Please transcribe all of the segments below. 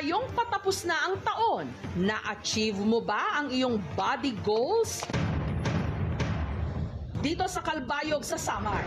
Ngayong patapos na ang taon, na-achieve mo ba ang iyong body goals? Dito sa Kalbayog sa Samar,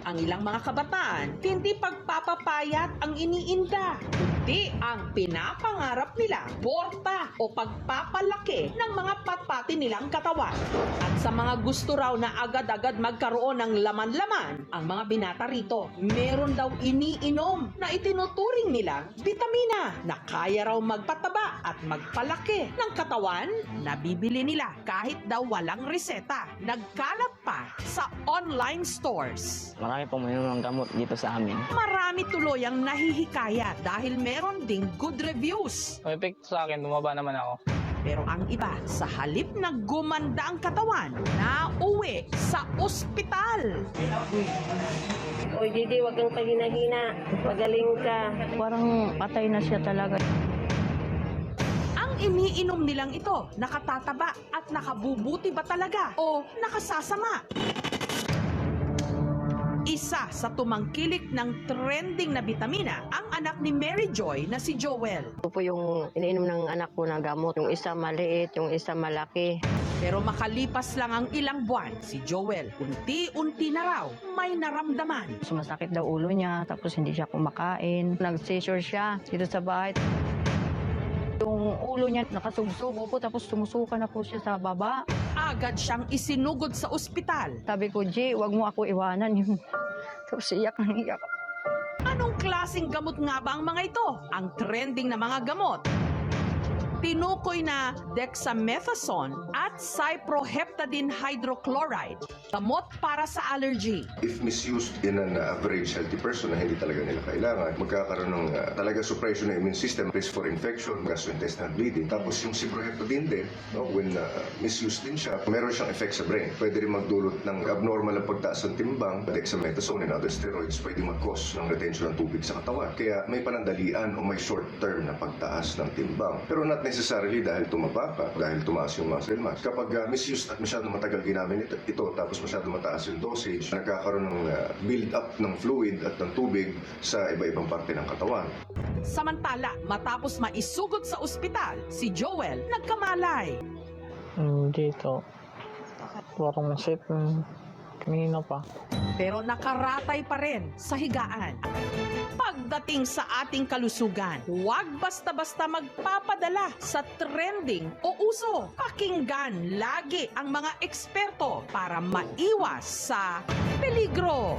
ang ilang mga kabataan, hindi pagpapapayat ang iniinda, kundi ang pinapangarap nila, porta o pagpapalaki ng mga patpati nilang katawan. At sa mga gusto raw na agad-agad magkaroon ng laman-laman, ang mga binata rito, meron daw iniinom na itinuturing nilang vitamina na kaya raw magpataba at magpalaki ng katawan na bibili nila kahit daw walang reseta. Nagkalat pa sa online stores. Marami pong mayroong gamot dito sa amin. Marami tuloy ang nahihikayat dahil meron ding good reviews. Ang epekto sa akin, bumaba naman ako. Pero ang iba, sa halip na gumanda ang katawan, nauwi sa ospital. Oy, Didi, wag kang pahina-hina. Magaling ka. Parang patay na siya talaga. Ang iniinom nilang ito, nakatataba at nakabubuti ba talaga o nakasasama? Isa sa tumangkilik ng trending na bitamina ang anak ni Mary Joy na si Joel. Ito po yung iniinom ng anak ko na gamot. Yung isa maliit, yung isa malaki. Pero makalipas lang ang ilang buwan, si Joel unti-unti na raw may naramdaman. Sumasakit daw ulo niya, tapos hindi siya kumakain. Nag-seizure siya dito sa bahay. Yung ulo niya nakasugsugo po, tapos sumusuka na po siya sa baba. Agad siyang isinugod sa ospital. Sabi ko, G, wag mo ako iwanan. Tapos iyak ng iyak. Anong klaseng gamot nga ba ang mga ito? Ang trending na mga gamot. Tinukoy na dexamethasone at cyproheptadine hydrochloride, gamot para sa allergy. If misused in an average healthy person na hindi talaga nila kailangan, magkakaroon ng talaga suppression ng immune system, risk for infection, gastrointestinal bleeding. Tapos yung cyproheptadine din, no, when misused din siya, meron siyang effect sa brain. Pwede rin magdulot ng abnormal na pagtaas ng timbang. Dexamethasone and other steroids pwede mag-cause ng retention ng tubig sa katawan. Kaya may panandalian o may short-term na pagtaas ng timbang. Pero not necessarily dahil tumaba ka, dahil tumaas yung muscle mass. Kapag misused at masyadong matagal ginamit ito, tapos masyadong mataas yung dosage, nagkakaroon ng build-up ng fluid at ng tubig sa iba-ibang parte ng katawan. Samantala, matapos maisugod sa ospital, si Joel nagkamalay. Dito. Parang masip. Kanina pa. Pero nakaratay pa rin sa higaan. Pagdating sa ating kalusugan, huwag basta-basta magpapadala sa trending o uso. Pakinggan lagi ang mga eksperto para maiwas sa peligro.